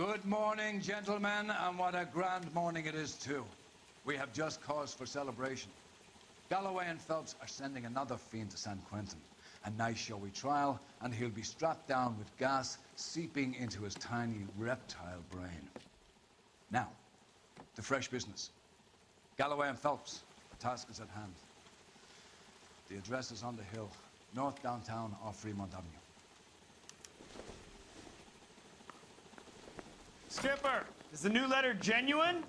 Good morning, gentlemen, and what a grand morning it is, too. We have just cause for celebration. Galloway and Phelps are sending another fiend to San Quentin. A nice showy trial, and he'll be strapped down with gas seeping into his tiny reptile brain. Now, to fresh business. Galloway and Phelps, the task is at hand. The address is on the hill, north downtown off Fremont Avenue. Skipper, is the new letter genuine?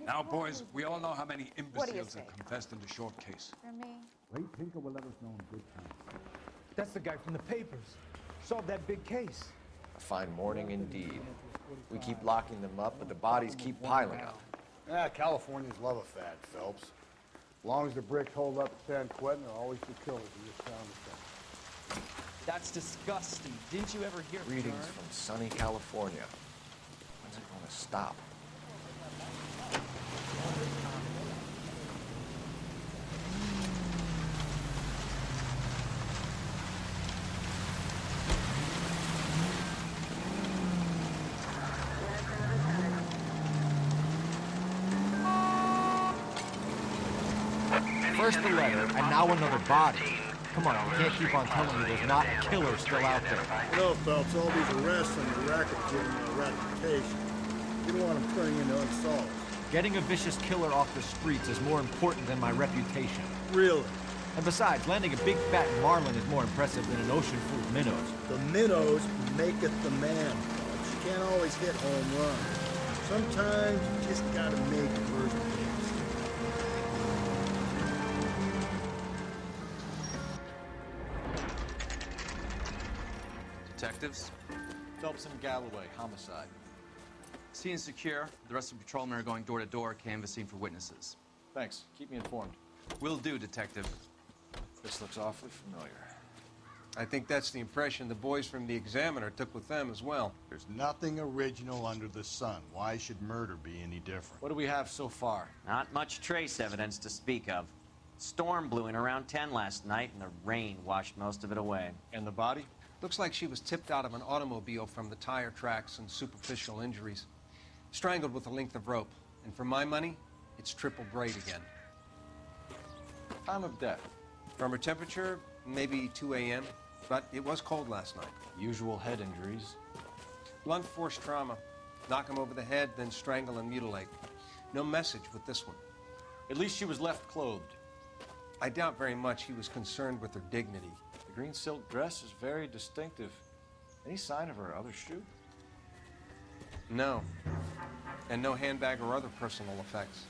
Now, boys, we all know how many imbeciles have confessed in the short case. For me. Ray Tinker will let us know in good time. That's the guy from the papers. Solved that big case. A fine morning indeed. We keep locking them up, but the bodies keep piling up. Yeah, Californians love a fad, Phelps. As long as the bricks hold up at San Quentin, there are always the killers in this town to come. That's disgusting. Didn't you ever hear Greetings from sunny California. When's it going to stop? First the letter, and now another body. Come on, we can't keep on telling you there's not a killer still out there. You know, Phelps, all these arrests and the racket giving you a reputation. You don't want them turning into unsolved. Getting a vicious killer off the streets is more important than my reputation. Really? And besides, landing a big fat marlin is more impressive than an ocean full of minnows. The minnows maketh the man, Phelps. You can't always hit home runs. Sometimes you just gotta make first base. Detectives? Phelps and Galloway, homicide. Scene is secure. The rest of the patrolmen are going door to door, canvassing for witnesses. Thanks. Keep me informed. Will do, Detective. This looks awfully familiar. I think that's the impression the boys from the Examiner took with them as well. There's nothing original under the sun. Why should murder be any different? What do we have so far? Not much trace evidence to speak of. Storm blew in around 10 last night, and the rain washed most of it away. And the body? Looks like she was tipped out of an automobile from the tire tracks and superficial injuries. Strangled with a length of rope. And for my money, it's triple braid again. Time of death? From her temperature, maybe 2 a.m., but it was cold last night. Usual head injuries? Blunt force trauma. Knock him over the head, then strangle and mutilate. No message with this one. At least she was left clothed. I doubt very much he was concerned with her dignity. The green silk dress is very distinctive. Any sign of her other shoe? No. And no handbag or other personal effects.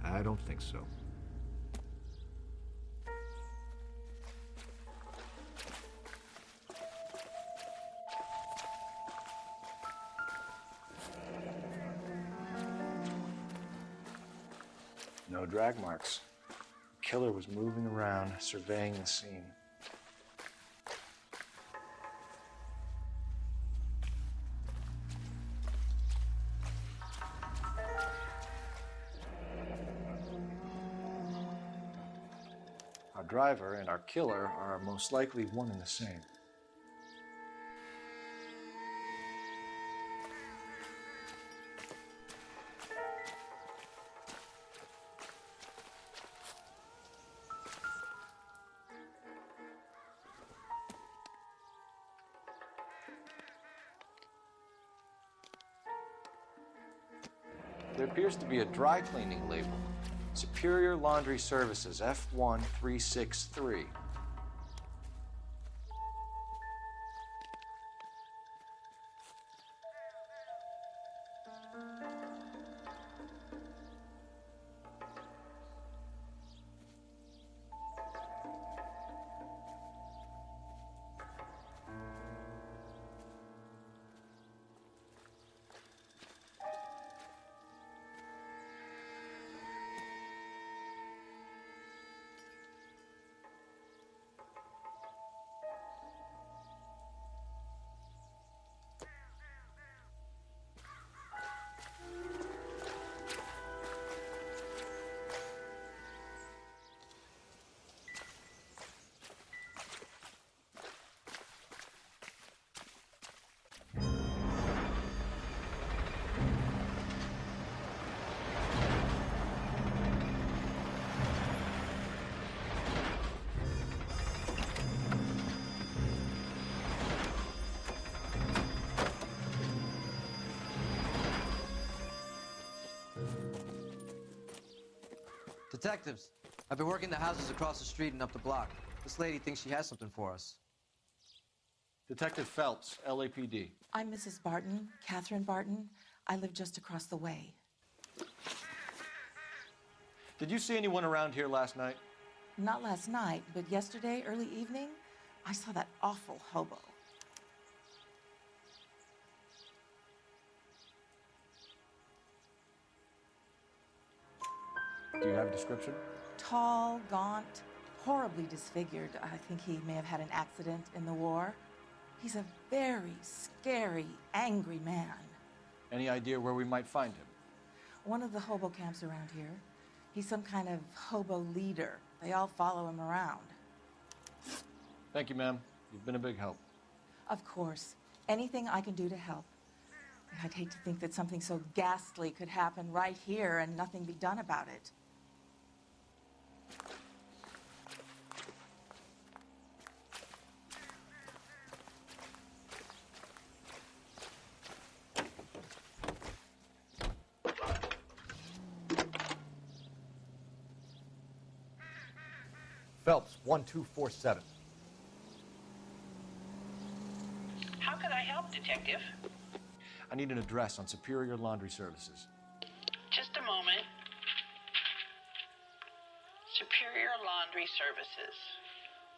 I don't think so. No drag marks. The killer was moving around, surveying the scene. Our driver and our killer are most likely one and the same. There appears to be a dry cleaning label. Superior Laundry Services, F1363. Detectives, I've been working the houses across the street and up the block. This lady thinks she has something for us. Detective Phelps, LAPD. I'm Mrs. Barton, Catherine Barton. I live just across the way. Did you see anyone around here last night? Not last night, but yesterday, early evening, I saw that awful hobo. Do you have a description? Tall, gaunt, horribly disfigured. I think he may have had an accident in the war. He's a very scary, angry man. Any idea where we might find him? One of the hobo camps around here. He's some kind of hobo leader. They all follow him around. Thank you, ma'am. You've been a big help. Of course. Anything I can do to help. I'd hate to think that something so ghastly could happen right here and nothing be done about it. Phelps, 1247. How can I help, Detective? I need an address on Superior Laundry Services. Just a moment. Superior Laundry Services,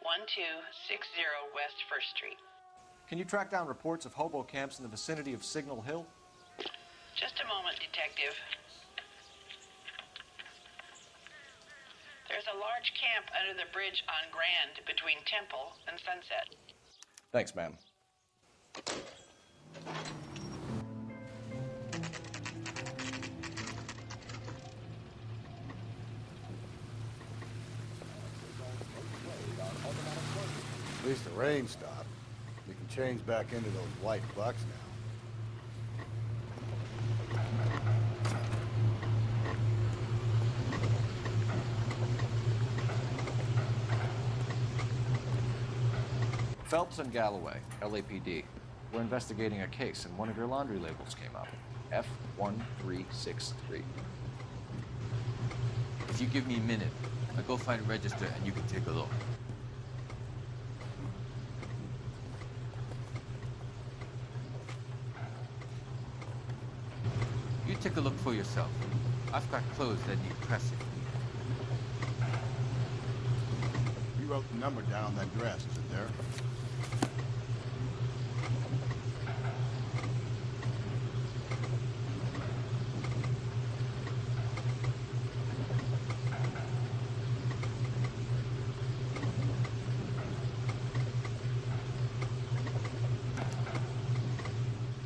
1260 West 1st Street. Can you track down reports of hobo camps in the vicinity of Signal Hill? Just a moment, Detective. There's a large camp under the bridge on Grand between Temple and Sunset. Thanks, ma'am. At least the rain stopped. We can change back into those white bucks now. Phelps and Galloway, LAPD. We're investigating a case, and one of your laundry labels came up. F1363. If you give me a minute, I'll go find a register and you can take a look. You take a look for yourself. I've got clothes that need pressing. You wrote the number down on that dress, is it there?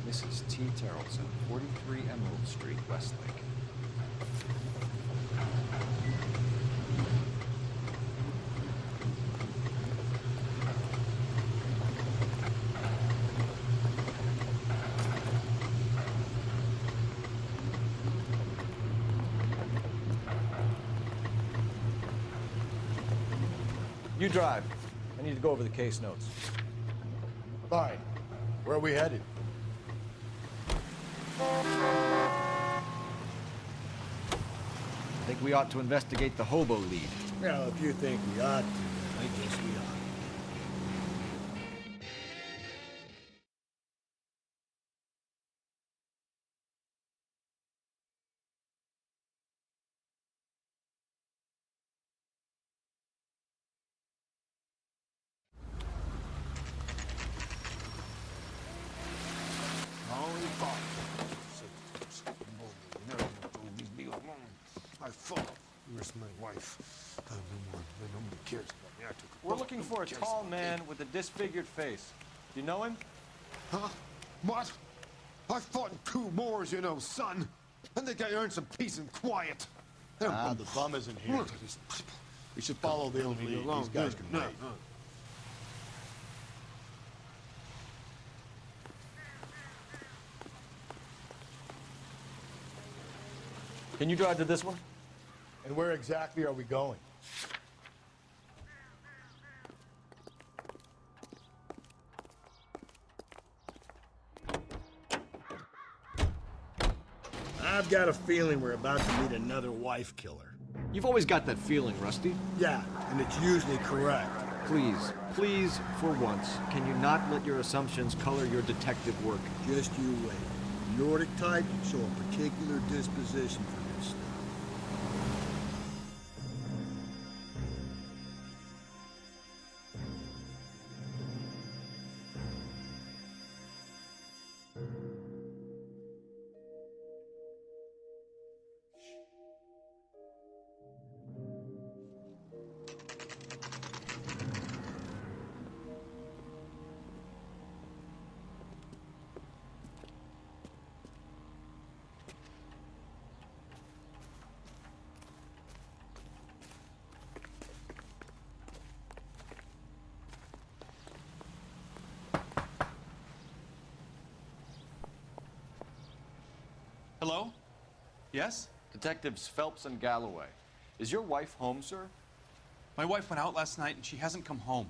Mrs. T. Terrellson, 43 Emerald Street, Westlake. You drive. I need to go over the case notes. Fine. Where are we headed? I think we ought to investigate the hobo lead. Well, if you think we ought to, I guess we ought. My fault. Where's my wife? Nobody cares about me. I took a We're looking for a tall man with a disfigured face. Do you know him? Huh? What? I fought in 2 wars, you know, son. I think I earned some peace and quiet. Ah, the bum isn't here. Look at these people. We should follow the lead. These guys can wait. Can you drive to this one? And where exactly are we going? I've got a feeling we're about to meet another wife killer. You've always got that feeling, Rusty. Yeah, and it's usually correct. Please, for once, can you not let your assumptions color your detective work? Just you wait. Nordic type show a particular disposition for this stuff. Hello? Yes? Detectives Phelps and Galloway. Is your wife home, sir? My wife went out last night and she hasn't come home.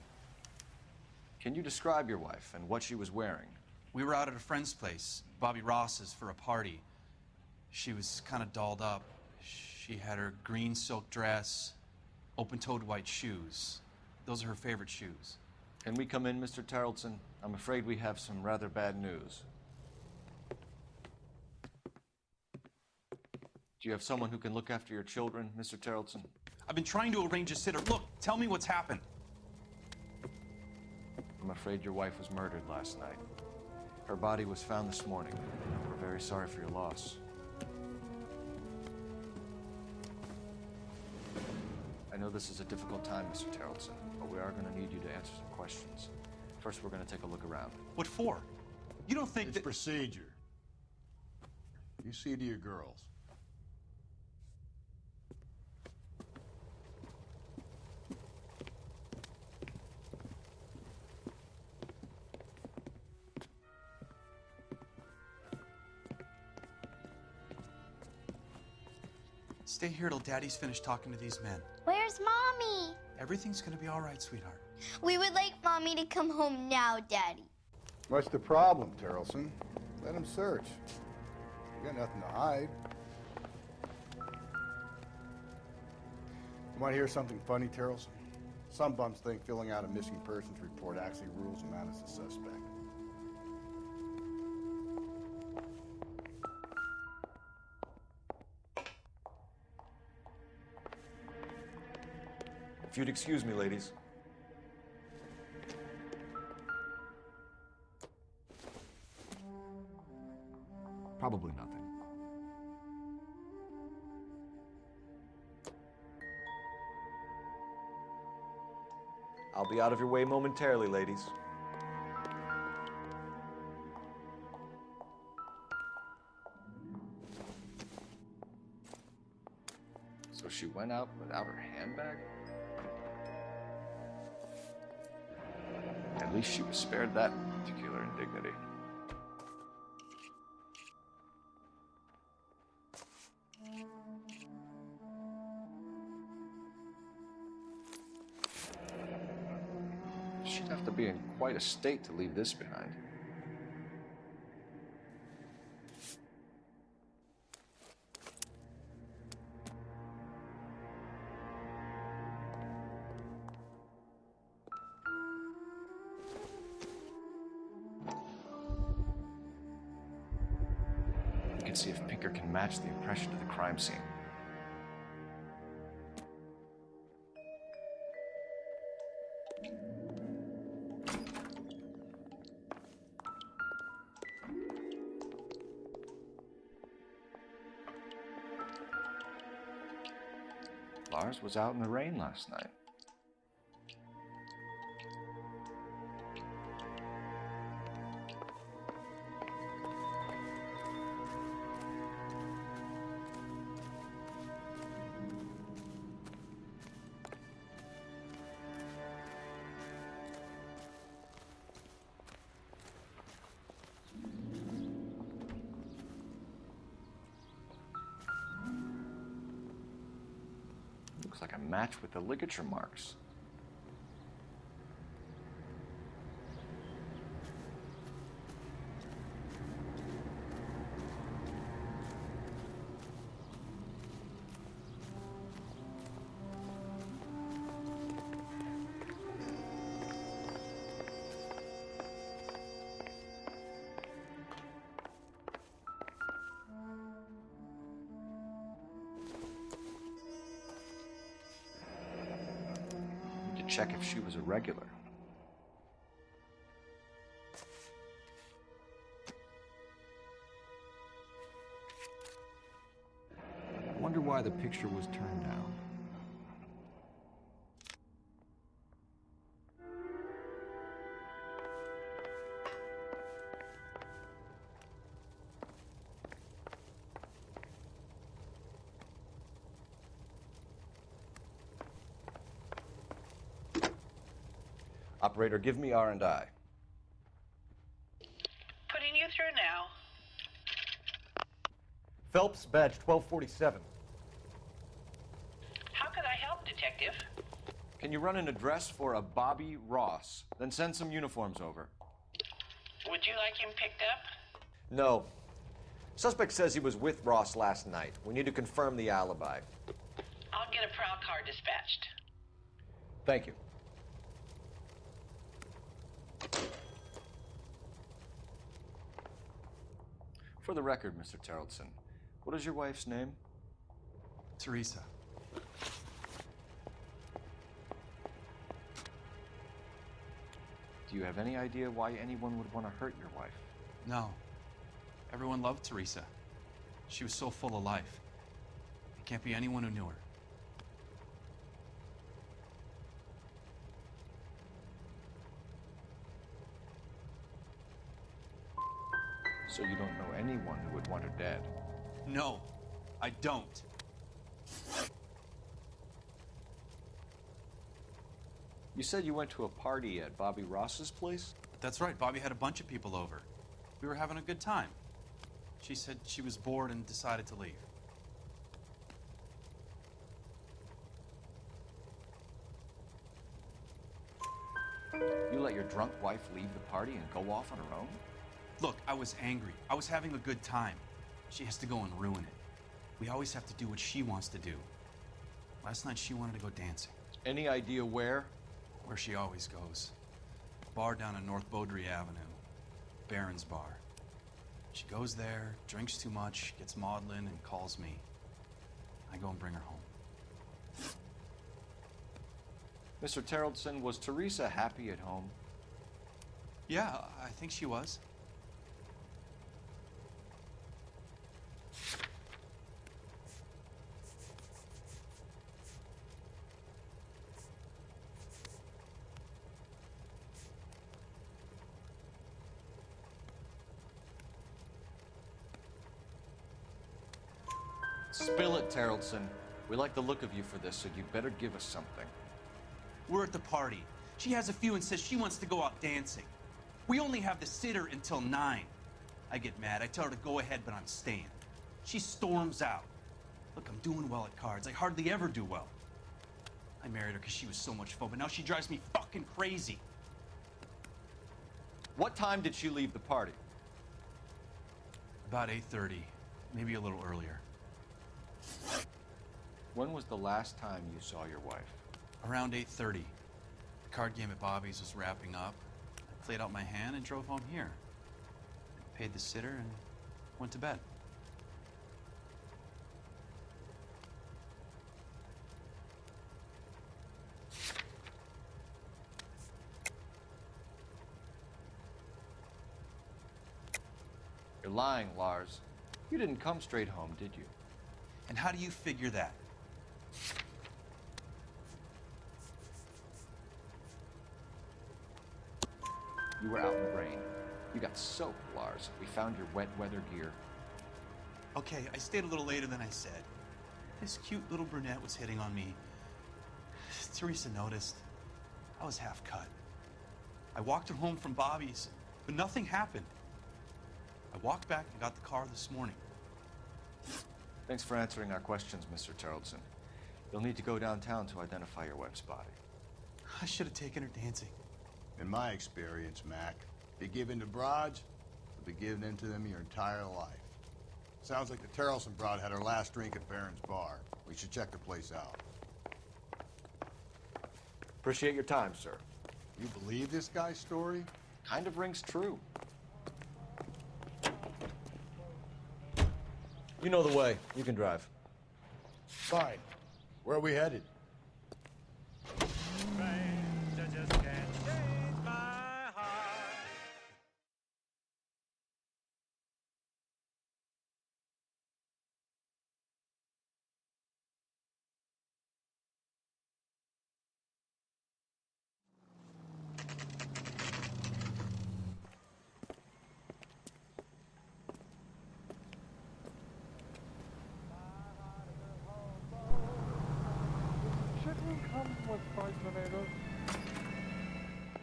Can you describe your wife and what she was wearing? We were out at a friend's place, Bobby Ross's, for a party. She was kind of dolled up. She had her green silk dress, open-toed white shoes. Those are her favorite shoes. Can we come in, Mr. Tarleton? I'm afraid we have some rather bad news. Do you have someone who can look after your children, Mr. Tarleton? I've been trying to arrange a sitter. Look, tell me what's happened. I'm afraid your wife was murdered last night. Her body was found this morning. We're very sorry for your loss. I know this is a difficult time, Mr. Tarleton, but we are going to need you to answer some questions. First, we're going to take a look around. What for? You don't think It's that... procedure. You see to your girls. Stay here till Daddy's finished talking to these men. Where's Mommy? Everything's gonna be all right, sweetheart. We would like Mommy to come home now, Daddy. What's the problem, Tarleton? Let him search. You got nothing to hide. You want to hear something funny, Tarleton? Some bums think filling out a missing persons report actually rules him out as a suspect. If you'd excuse me, ladies. Probably nothing. I'll be out of your way momentarily, ladies. So she went out without her handbag? At least she was spared that particular indignity. She'd have to be in quite a state to leave this behind. We can see if Pinker can match the impression to the crime scene. Lars was out in the rain last night. Looks like a match with the ligature marks. check if she was a regular. I wonder why the picture was turned down. Operator, give me R&I. Putting you through now. Phelps, badge 1247. How could I help, Detective? Can you run an address for a Bobby Ross? Then send some uniforms over. Would you like him picked up? No. Suspect says he was with Ross last night. We need to confirm the alibi. I'll get a prowl car dispatched. Thank you. For the record, Mr. Terrellson, what is your wife's name? Teresa. Do you have any idea why anyone would want to hurt your wife? No. Everyone loved Teresa. She was so full of life. It can't be anyone who knew her. So you don't know anyone who would want her dead? No, I don't. You said you went to a party at Bobby Ross's place? That's right, Bobby had a bunch of people over. We were having a good time. She said she was bored and decided to leave. You let your drunk wife leave the party and go off on her own? Look, I was angry. I was having a good time. She has to go and ruin it. We always have to do what she wants to do. Last night she wanted to go dancing. Any idea where? Where she always goes. Bar down on North Beaudry Avenue. Barron's Bar. She goes there, drinks too much, gets maudlin, and calls me. I go and bring her home. Mr. Terrellson, was Teresa happy at home? Yeah, I think she was. Spill it, Terrellson. We like the look of you for this, so you better give us something. We're at the party. She has a few and says she wants to go out dancing. We only have the sitter until 9. I get mad. I tell her to go ahead, but I'm staying. She storms out. Look, I'm doing well at cards. I hardly ever do well. I married her because she was so much fun, but now she drives me fucking crazy. What time did she leave the party? About 8:30, maybe a little earlier. When was the last time you saw your wife? Around 8:30. The card game at Bobby's was wrapping up. I played out my hand and drove home here. I paid the sitter and went to bed. You're lying, Lars. You didn't come straight home, did you? And how do you figure that? You were out in the rain. You got soaked, Lars. We found your wet weather gear. Okay, I stayed a little later than I said. This cute little brunette was hitting on me. Teresa noticed. I was half cut. I walked her home from Bobby's, but nothing happened. I walked back and got the car this morning. Thanks for answering our questions, Mr. Terrellson. You'll need to go downtown to identify your wife's body. I should have taken her dancing. In my experience, Mac, if you give in to broads, you'll be giving in to them your entire life. Sounds like the Terrellson broad had her last drink at Barron's Bar. We should check the place out. Appreciate your time, sir. You believe this guy's story? Kind of rings true. You know the way. You can drive. Fine. Where are we headed? Right.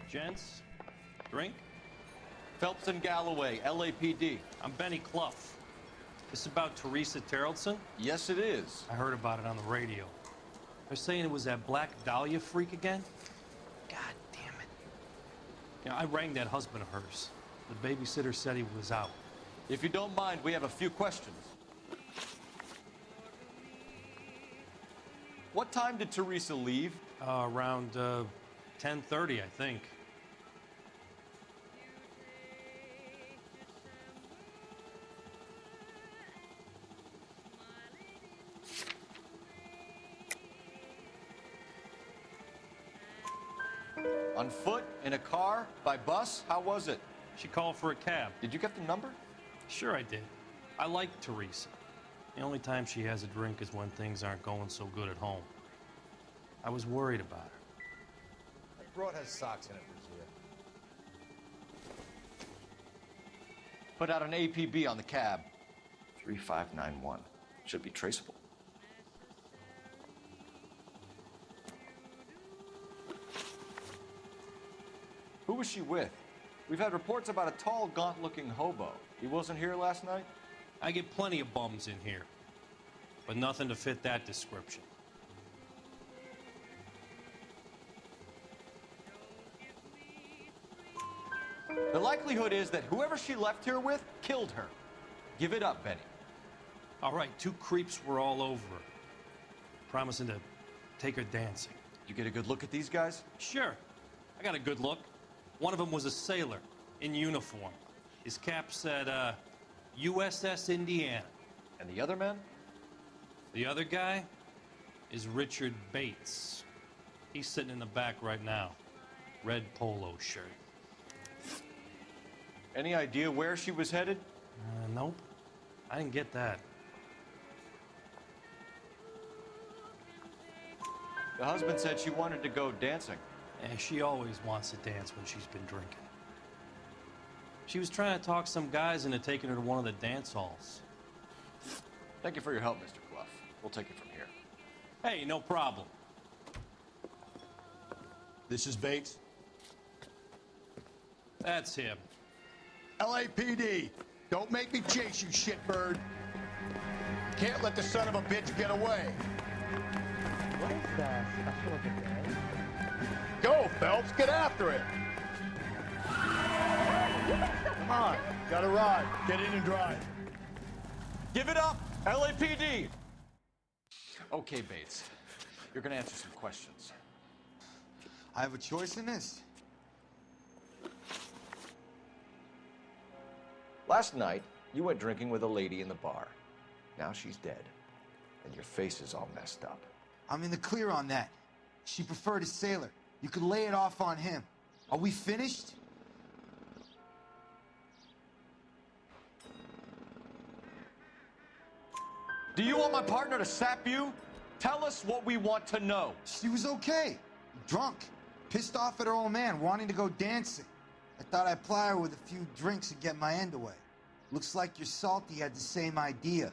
Gents, drink? Phelps and Galloway, LAPD. I'm Benny Clough. This about Teresa Terrellson? Yes, it is. I heard about it on the radio. They're saying it was that Black Dahlia freak again? God damn it. You know, I rang that husband of hers. The babysitter said he was out. If you don't mind, we have a few questions. What time did Teresa leave? Around 10:30, I think. On foot? In a car? By bus? How was it? She called for a cab. Did you get the number? Sure I did. I like Teresa. The only time she has a drink is when things aren't going so good at home. I was worried about her. That broad has socks in it, Brazil. Put out an APB on the cab. 3591. Should be traceable. Who was she with? We've had reports about a tall, gaunt-looking hobo. He wasn't here last night? I get plenty of bums in here, but nothing to fit that description. The likelihood is that whoever she left here with killed her. Give it up, Benny. All right, two creeps were all over her, promising to take her dancing. You get a good look at these guys? Sure. I got a good look. One of them was a sailor in uniform. His cap said, USS Indiana. And the other man? The other guy is Richard Bates. He's sitting in the back right now. Red polo shirt. Any idea where she was headed? Nope. I didn't get that. The husband said she wanted to go dancing. And she always wants to dance when she's been drinking. She was trying to talk some guys into taking her to one of the dance halls. Thank you for your help, Mr. Clough. We'll take it from here. Hey, no problem. This is Bates. That's him. LAPD, don't make me chase you, shitbird. Can't let the son of a bitch get away. What is that special event? Go, Phelps, get after it. Come on, got a ride. Get in and drive. Give it up, LAPD! Okay, Bates. You're gonna answer some questions. I have a choice in this. Last night, you went drinking with a lady in the bar. Now she's dead, and your face is all messed up. I'm in the clear on that. She preferred a sailor. You could lay it off on him. Are we finished? Do you want my partner to sap you? Tell us what we want to know. She was okay. Drunk. Pissed off at her old man, wanting to go dancing. I thought I'd ply her with a few drinks and get my end away. Looks like your Salty had the same idea.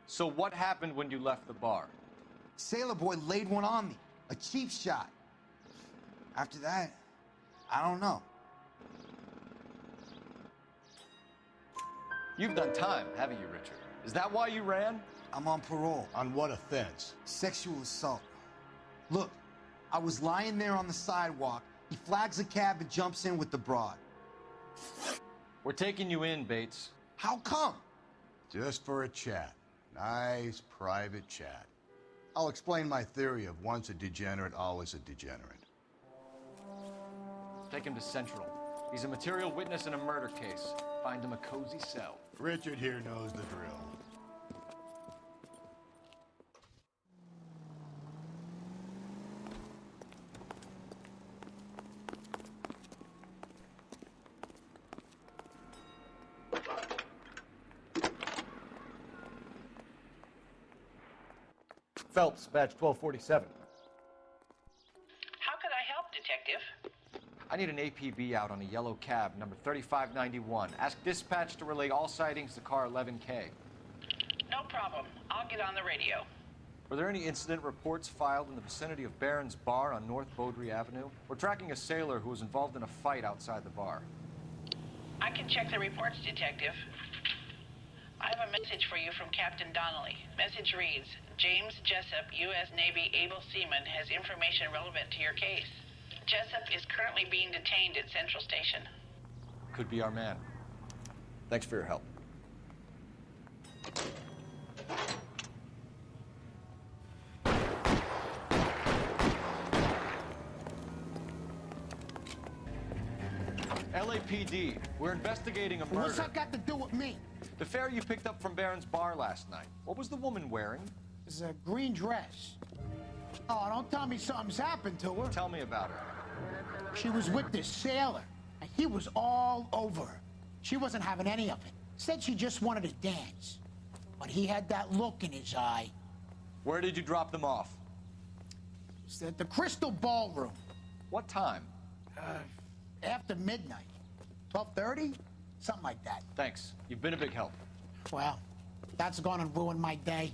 So what happened when you left the bar? Sailor boy laid one on me. A cheap shot. After that, I don't know. You've done time, haven't you, Richard? Is that why you ran? I'm on parole. On what offense? Sexual assault. Look, I was lying there on the sidewalk. He flags a cab and jumps in with the broad. We're taking you in, Bates. How come? Just for a chat. Nice private chat. I'll explain my theory of once a degenerate, always a degenerate. Take him to Central. He's a material witness in a murder case. Find him a cozy cell. Richard here knows the drill. Phelps, badge 1247. How could I help, Detective? I need an APB out on a yellow cab, number 3591. Ask dispatch to relay all sightings to car 11K. No problem. I'll get on the radio. Were there any incident reports filed in the vicinity of Barron's Bar on North Beaudry Avenue? We're tracking a sailor who was involved in a fight outside the bar. I can check the reports, Detective. I have a message for you from Captain Donnelly. Message reads, James Jessup, U.S. Navy able seaman, has information relevant to your case. Jessup is currently being detained at Central Station. Could be our man. Thanks for your help. LAPD, we're investigating a murder. What's that got to do with me? The fare you picked up from Barron's Bar last night. What was the woman wearing? It's a green dress. Oh, don't tell me something's happened to her. Tell me about her. She was with this sailor, and he was all over her. She wasn't having any of it. Said she just wanted to dance. But he had that look in his eye. Where did you drop them off? It's at the Crystal Ballroom. What time? After midnight. 12:30? Something like that. Thanks. You've been a big help. Well, that's gonna ruin my day.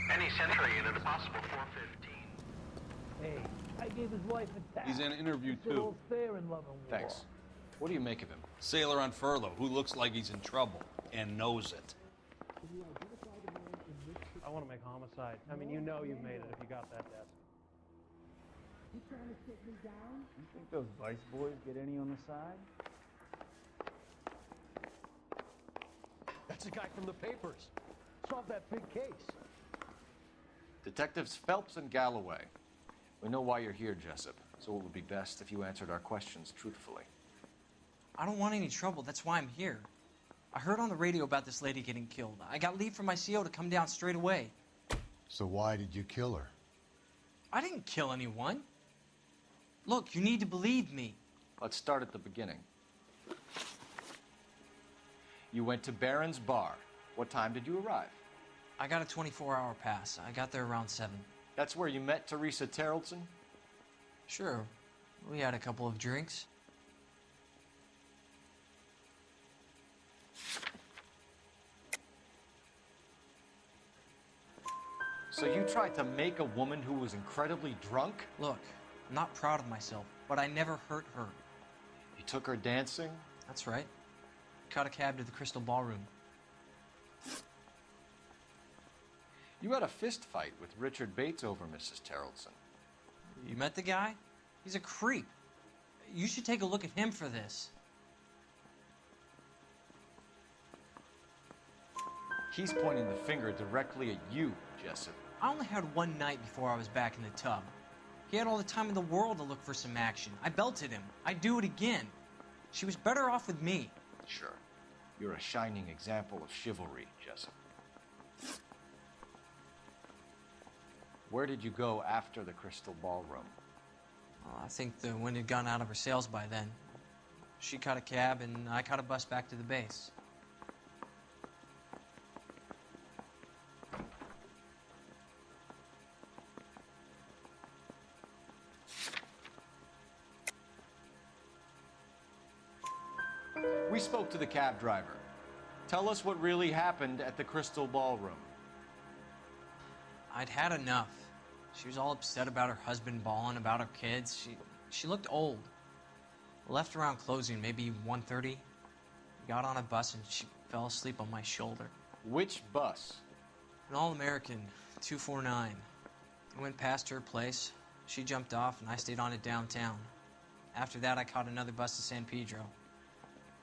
Any Central unit, a possible 415. Hey, I gave his wife a tap. He's in an interview, It's too. all fair in love and war. Thanks. What do you make of him? Sailor on furlough who looks like he's in trouble and knows it. I want to make homicide. I mean, you know you've made it if you got that desk. You trying to take me down? You think those Vice boys get any on the side? That's the guy from the papers. Solve that big case. Detectives Phelps and Galloway. We know why you're here, Jessup, so it would be best if you answered our questions truthfully. I don't want any trouble. That's why I'm here. I heard on the radio about this lady getting killed. I got leave from my CO to come down straight away. So why did you kill her? I didn't kill anyone. Look, you need to believe me. Let's start at the beginning. You went to Barron's Bar. What time did you arrive? I got a 24-hour pass. I got there around 7. That's where you met Teresa Terrelson? Sure. We had a couple of drinks. So you tried to make a woman who was incredibly drunk? Look, I'm not proud of myself, but I never hurt her. You took her dancing? That's right. Caught a cab to the Crystal Ballroom. You had a fist fight with Richard Bates over Mrs. Terrelson. You met the guy? He's a creep. You should take a look at him for this. He's pointing the finger directly at you, Jessup. I only had one night before I was back in the tub. He had all the time in the world to look for some action. I belted him. I'd do it again. She was better off with me. Sure. You're a shining example of chivalry, Jessup. Where did you go after the Crystal Ballroom? I think the wind had gone out of her sails by then. She caught a cab, and I caught a bus back to the base. We spoke to the cab driver. Tell us what really happened at the Crystal Ballroom. I'd had enough. She was all upset about her husband bawling about her kids. She looked old. Left around closing, maybe 1:30. Got on a bus and she fell asleep on my shoulder. Which bus? An All-American, 249. I went past her place. She jumped off and I stayed on it downtown. After that, I caught another bus to San Pedro.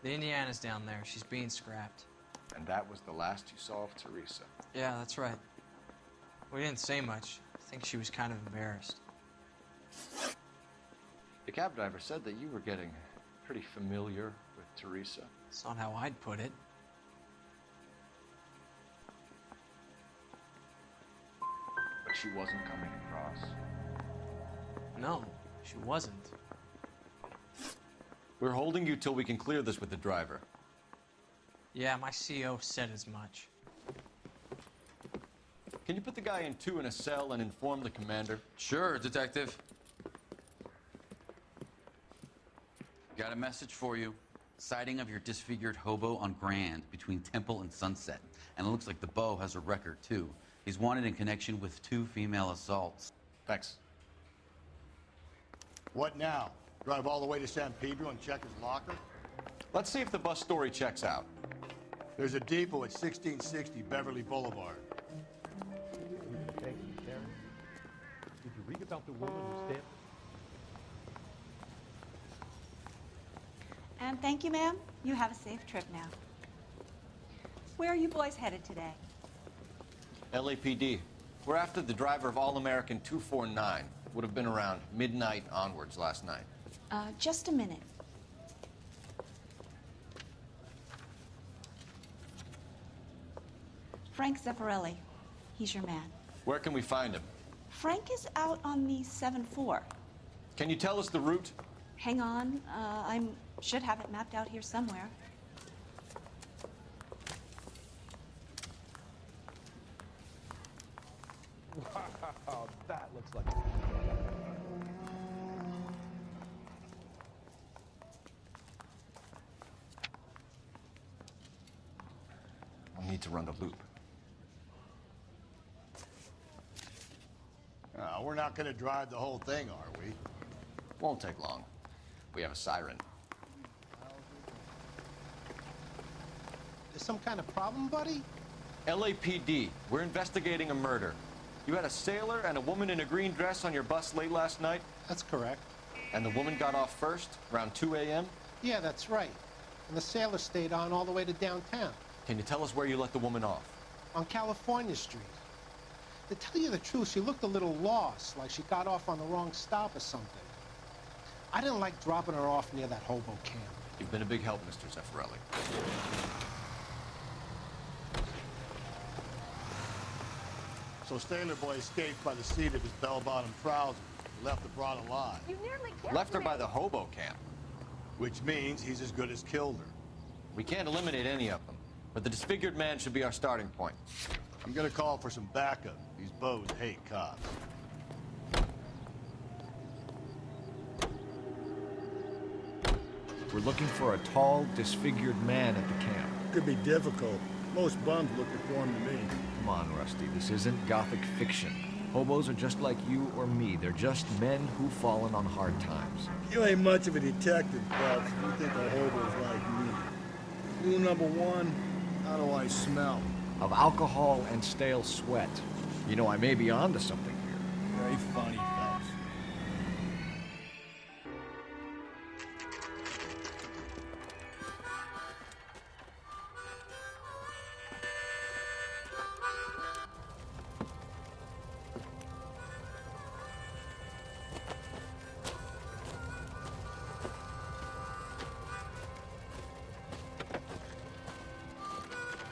The Indiana's down there. She's being scrapped. And that was the last you saw of Teresa. Yeah, that's right. We didn't say much. I think she was kind of embarrassed. The cab driver said that you were getting pretty familiar with Teresa. It's not how I'd put it. But she wasn't coming across. No, she wasn't. We're holding you till we can clear this with the driver. Yeah, my CO said as much. Can you put the guy in 2 in a cell and inform the commander? Sure, Detective. Got a message for you. Sighting of your disfigured hobo on Grand between Temple and Sunset. And it looks like the Beau has a record, too. He's wanted in connection with 2 female assaults. Thanks. What now? Drive all the way to San Pedro and check his locker? Let's see if the bus story checks out. There's a depot at 1660 Beverly Boulevard. Did you read about the woman who stabbed? And thank you, ma'am. You have a safe trip now. Where are you boys headed today? LAPD. We're after the driver of All-American 249. Would have been around midnight onwards last night. Just a minute. Frank Zeffirelli. He's your man. Where can we find him? Frank is out on the 7-4. Can you tell us the route? Hang on. I should have it mapped out here somewhere. Wow, that looks like... We'll need to run the loop. We're not going to drive the whole thing, are we? Won't take long. We have a siren. There's some kind of problem, buddy? LAPD. We're investigating a murder. You had a sailor and a woman in a green dress on your bus late last night? That's correct. And the woman got off first, around 2 a.m.? Yeah, that's right. And the sailor stayed on all the way to downtown. Can you tell us where you let the woman off? On California Street. To tell you the truth, she looked a little lost, like she got off on the wrong stop or something. I didn't like dropping her off near that hobo camp. You've been a big help, Mr. Zeffirelli. So Sailor Boy escaped by the seat of his bell-bottom trousers. He left the broad alive. You nearly killed Left her me. by the hobo camp. Which means he's as good as killed her. We can't eliminate any of them, but the disfigured man should be our starting point. I'm gonna call for some backup. These Beaux hate cops. We're looking for a tall, disfigured man at the camp. Could be difficult. Most bums look the form to me. Come on, Rusty, this isn't gothic fiction. Hobos are just like you or me. They're just men who've fallen on hard times. You ain't much of a detective, Phelps. You think a hobo's like me. Rule number 1, how do I smell? Of alcohol and stale sweat. You know, I may be onto something here. Very funny, Phelps.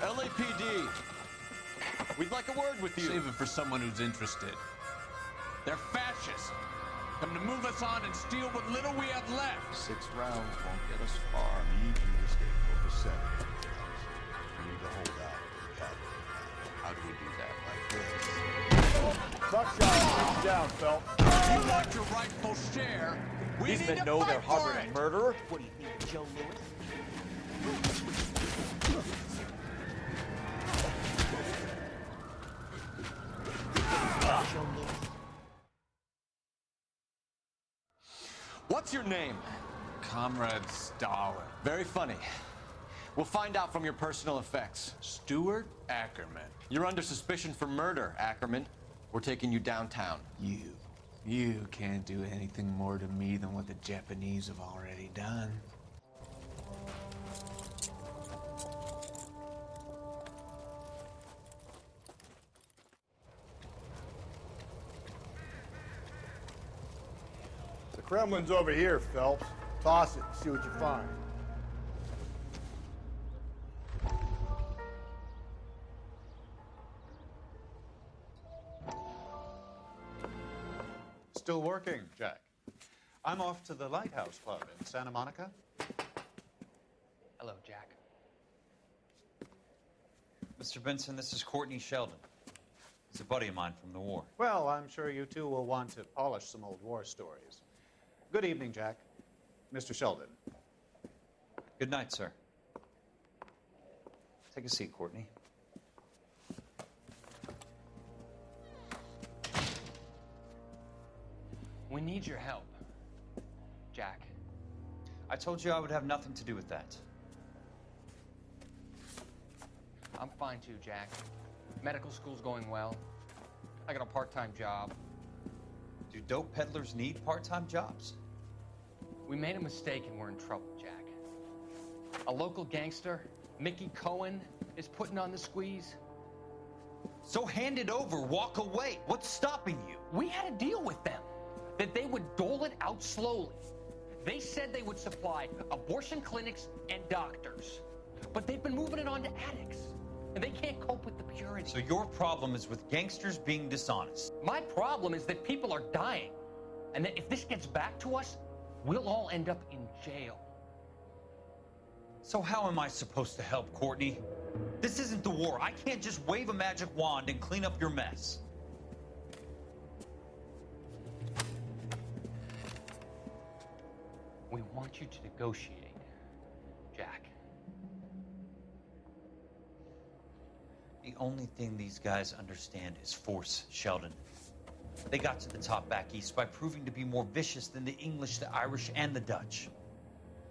LAPD, we'd like a word with you. Save it for someone who's interested. They're fascists. Come to move us on and steal what little we have left. 6 rounds won't get us far. We need you to stay focused, Phelps. We need to hold out for the How do we do that? Like this? Buckshot, down, Phelps. You want your rightful share. We These need men to know fight they're for harboring it. a murderer? What do you think, Joe Lewis? What's your name? Comrade Stalin. Very funny. We'll find out from your personal effects. Stuart Ackerman. You're under suspicion for murder, Ackerman. We're taking you downtown. You can't do anything more to me than what the Japanese have already done. The Kremlin's over here, Phelps. Toss it and see what you find. Still working, Jack. I'm off to the Lighthouse Club in Santa Monica. Hello, Jack. Mr. Benson, this is Courtney Sheldon. He's a buddy of mine from the war. Well, I'm sure you two will want to polish some old war stories. Good evening, Jack. Mr. Sheldon. Good night, sir. Take a seat, Courtney. We need your help, Jack. I told you I would have nothing to do with that. I'm fine too, Jack. Medical school's going well. I got a part-time job. Do dope peddlers need part-time jobs? We made a mistake and we're in trouble, Jack. A local gangster, Mickey Cohen, is putting on the squeeze. So hand it over, walk away. What's stopping you? We had a deal with them that they would dole it out slowly. They said they would supply abortion clinics and doctors, but they've been moving it on to addicts, and they can't cope with the purity. So your problem is with gangsters being dishonest. My problem is that people are dying, and that if this gets back to us, we'll all end up in jail. So how am I supposed to help, Courtney? This isn't the war. I can't just wave a magic wand and clean up your mess. We want you to negotiate, Jack. The only thing these guys understand is force, Sheldon. They got to the top back east by proving to be more vicious than the English, the Irish, and the Dutch.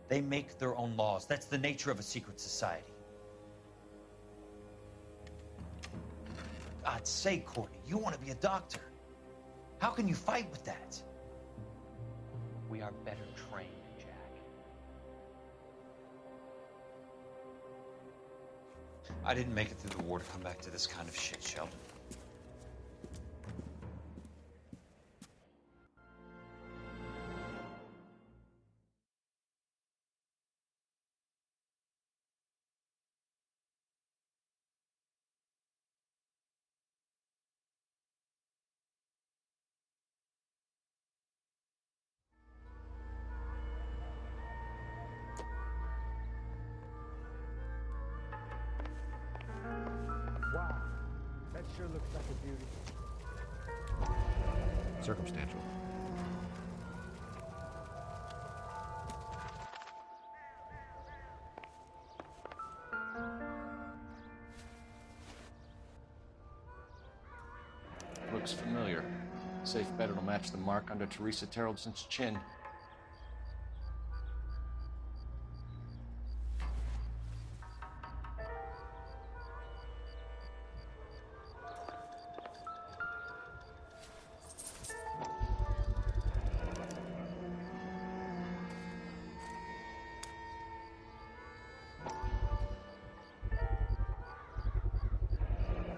They make their own laws. That's the nature of a secret society. For God's sake, Courtney, you want to be a doctor. How can you fight with that? We are better trained, Jack. I didn't make it through the war to come back to this kind of shit, Sheldon. Wow, that sure looks like a beauty. Circumstantial. Looks familiar. Safe bet it'll match the mark under Teresa Terrelson's chin.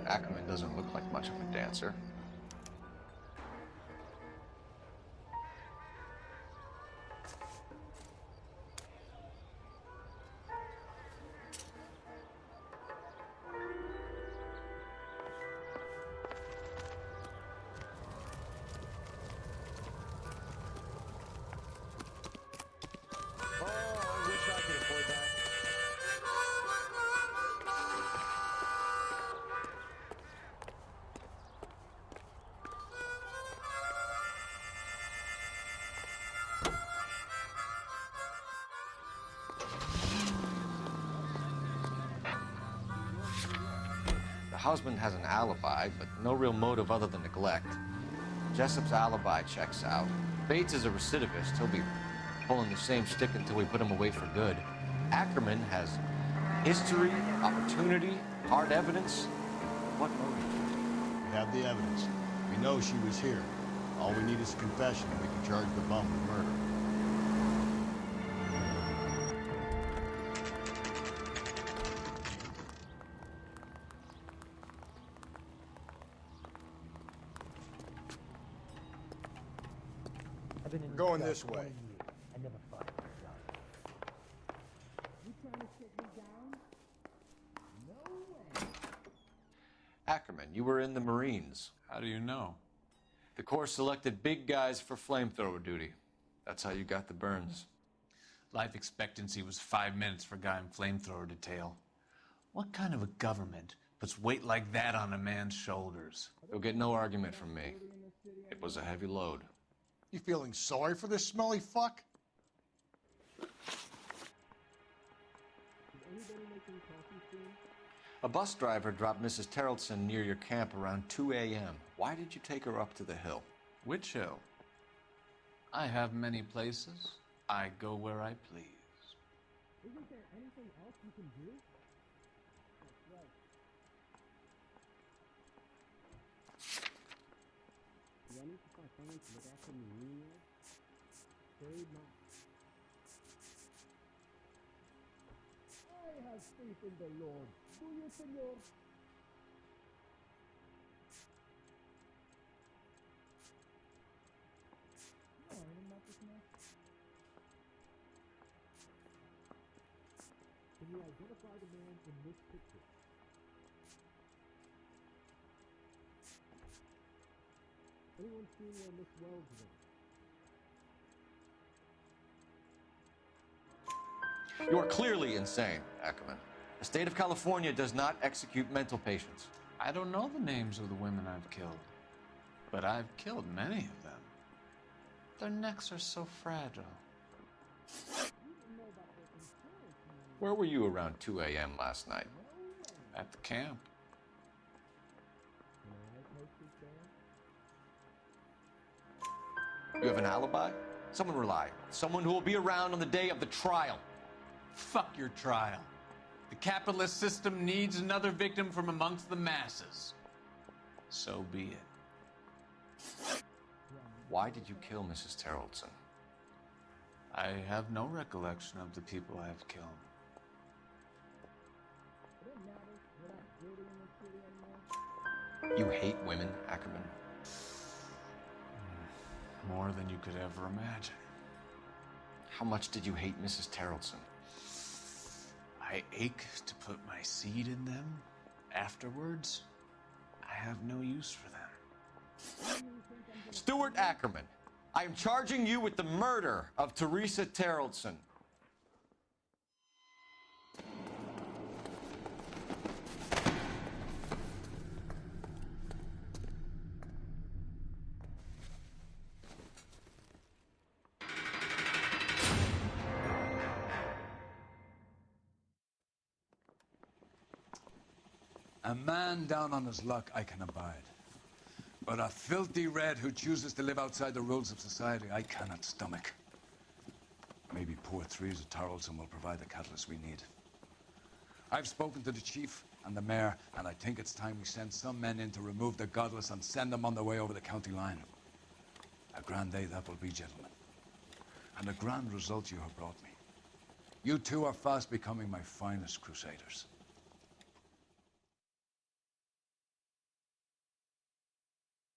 Ackerman doesn't look like much of a dancer. Oh, I wish I could afford that. The husband has an alibi, but no real motive other than neglect. Jessup's alibi checks out. Bates is a recidivist. He'll be pulling the same stick until we put him away for good. Ackerman has history, opportunity, hard evidence. What motive? We have the evidence. We know she was here. All we need is a confession, and we can charge the bum with murder. I've been in We're going this this way. I never thought it was done. You trying to sit me down? No way. Ackerman, you were in the Marines. How do you know? The Corps selected big guys for flamethrower duty. That's how you got the burns. Life expectancy was 5 minutes for a guy in flamethrower detail. What kind of a government puts weight like that on a man's shoulders? You'll get no argument from me. It was a heavy load. You feeling sorry for this smelly fuck? A bus driver dropped Mrs. Terrelson near your camp around 2 a.m. Why did you take her up to the hill? Which hill? I have many places. I go where I please. Isn't there anything else you can do? That's right. Do I need to find someone to look after me anyway? Afraid not. I have faith in the Lord. Do you, Senor? No, I'm not this man. Can you identify the man in this picture? Anyone seen where Miss Wells went? You are clearly insane, Ackerman. The state of California does not execute mental patients. I don't know the names of the women I've killed, but I've killed many of them. Their necks are so fragile. Where were you around 2 a.m. last night? At the camp. You have an alibi? Someone reliable. Someone who will be around on the day of the trial. Fuck your trial. The capitalist system needs another victim from amongst the masses. So be it. Why did you kill Mrs. Terrelson? I have no recollection of the people I have killed. You hate women, Ackerman? More than you could ever imagine. How much did you hate Mrs. Terrelson? I ache to put my seed in them. Afterwards, I have no use for them. Stuart Ackerman, I am charging you with the murder of Teresa Terrelson. A man down on his luck I can abide. But a filthy red who chooses to live outside the rules of society, I cannot stomach. Maybe poor Teresa Terrelson will provide the catalyst we need. I've spoken to the chief and the mayor, and I think it's time we send some men in to remove the godless and send them on their way over the county line. A grand day that will be, gentlemen. And a grand result you have brought me. You two are fast becoming my finest crusaders.